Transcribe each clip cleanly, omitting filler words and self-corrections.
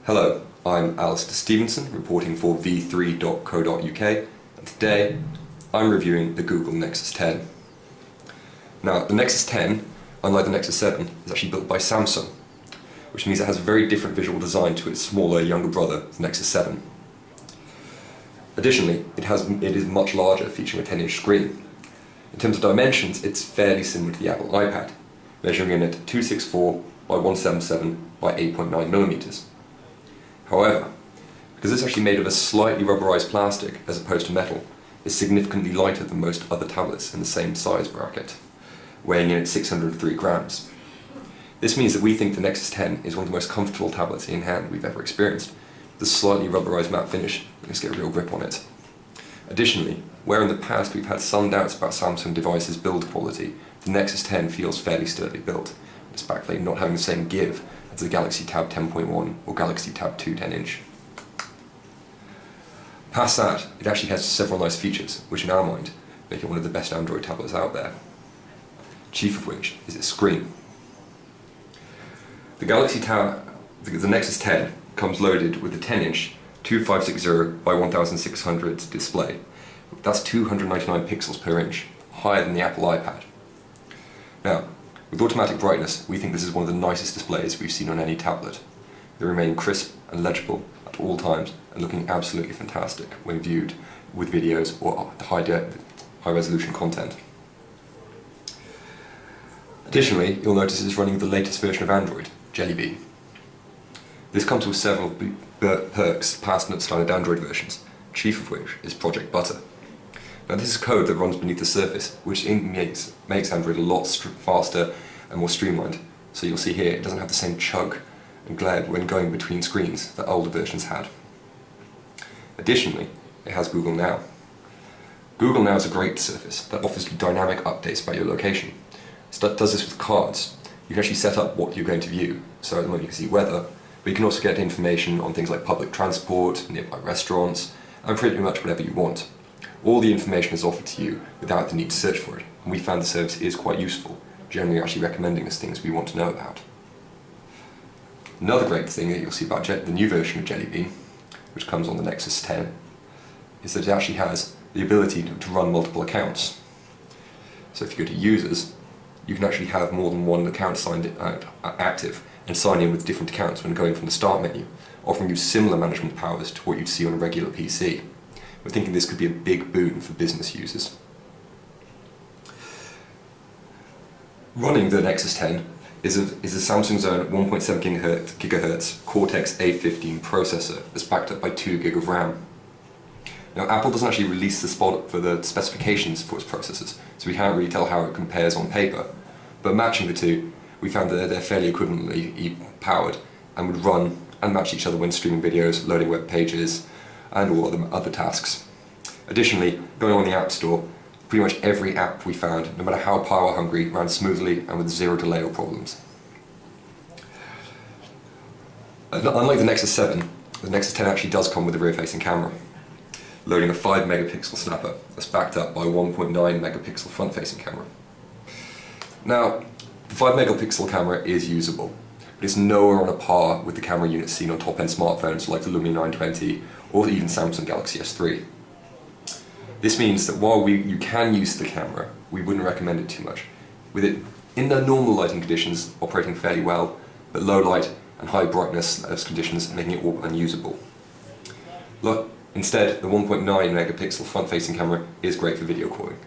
Hello, I'm Alistair Stevenson, reporting for v3.co.uk, and today I'm reviewing the Google Nexus 10. Now, the Nexus 10, unlike the Nexus 7, is actually built by Samsung, which means it has a very different visual design to its smaller, younger brother, the Nexus 7. Additionally, it is much larger, featuring a 10-inch screen. In terms of dimensions, it's fairly similar to the Apple iPad, measuring in at 264 by 177 by 8.9mm. However, because it's actually made of a slightly rubberized plastic as opposed to metal, it's significantly lighter than most other tablets in the same size bracket, weighing in at 603 grams. This means that we think the Nexus 10 is one of the most comfortable tablets in hand we've ever experienced. The slightly rubberized matte finish lets us get a real grip on it. Additionally, where in the past we've had some doubts about Samsung devices' build quality, the Nexus 10 feels fairly sturdily built, its backplate not having the same give as the Galaxy Tab 10.1 or Galaxy Tab 2 10-inch. Past that, it actually has several nice features, which in our mind make it one of the best Android tablets out there. Chief of which is its screen. The Nexus 10 comes loaded with a 10-inch 2560 by 1600 display. That's 299 pixels per inch, higher than the Apple iPad. Now, with automatic brightness, we think this is one of the nicest displays we've seen on any tablet. They remain crisp and legible at all times and looking absolutely fantastic when viewed with videos or high-resolution content. Additionally, you'll notice it's running the latest version of Android, Jelly Bean. This comes with several perks passed in standard Android versions, chief of which is Project Butter. Now, this is code that runs beneath the surface, which makes Android a lot faster and more streamlined. So you'll see here, it doesn't have the same chug and glare when going between screens that older versions had. Additionally, it has Google Now. Google Now is a great service that offers you dynamic updates about your location. It does this with cards. You can actually set up what you're going to view. So at the moment you can see weather, but you can also get information on things like public transport, nearby restaurants, and pretty much whatever you want. All the information is offered to you without the need to search for it, and we found the service is quite useful, generally actually recommending us things we want to know about. Another great thing that you'll see about the new version of Jelly Bean, which comes on the Nexus 10, is that it actually has the ability to run multiple accounts. So if you go to Users, you can actually have more than one account active and sign in with different accounts when going from the Start menu, offering you similar management powers to what you'd see on a regular PC. We're thinking this could be a big boon for business users. Running the Nexus 10 is a Samsung's own 1.7 GHz Cortex-A15 processor that's backed up by 2 GB of RAM. Now, Apple doesn't actually release the specifications for its processors, so we can't really tell how it compares on paper. But matching the two, we found that they're fairly equivalently powered and would run and match each other when streaming videos, loading web pages, and all other tasks. Additionally, going on the App Store, pretty much every app we found, no matter how power hungry, ran smoothly and with zero delay or problems. Unlike the Nexus 7, the Nexus 10 actually does come with a rear-facing camera, loading a 5 megapixel snapper that's backed up by a 1.9 megapixel front-facing camera. Now, the 5 megapixel camera is usable, but it's nowhere on a par with the camera units seen on top-end smartphones like the Lumia 920 or even Samsung Galaxy S3. This means that while you can use the camera, we wouldn't recommend it too much, with it in the normal lighting conditions operating fairly well, but low light and high brightness conditions making it all unusable. Instead, the 1.9 megapixel front-facing camera is great for video calling,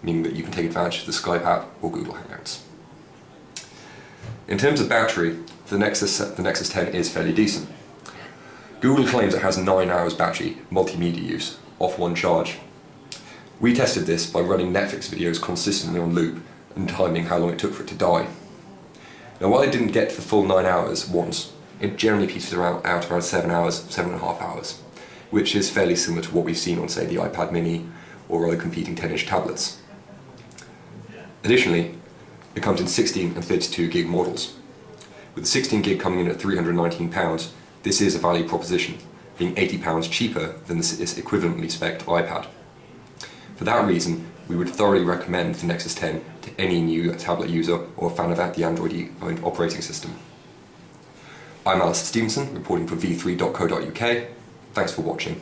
meaning that you can take advantage of the Skype app or Google Hangouts. In terms of battery, the Nexus 10 is fairly decent. Google claims it has 9 hours battery multimedia use, off one charge. We tested this by running Netflix videos consistently on loop and timing how long it took for it to die. Now, while it didn't get to the full 9 hours once, it generally peters out around 7 hours, 7.5 hours, which is fairly similar to what we've seen on, say, the iPad mini or other competing 10-inch tablets. Additionally, it comes in 16 and 32 gig models. With the 16 gig coming in at £319, this is a value proposition, being £80 cheaper than this equivalently spec'd iPad. For that reason, we would thoroughly recommend the Nexus 10 to any new tablet user or fan of the Android operating system. I'm Alistair Stevenson, reporting for v3.co.uk. Thanks for watching.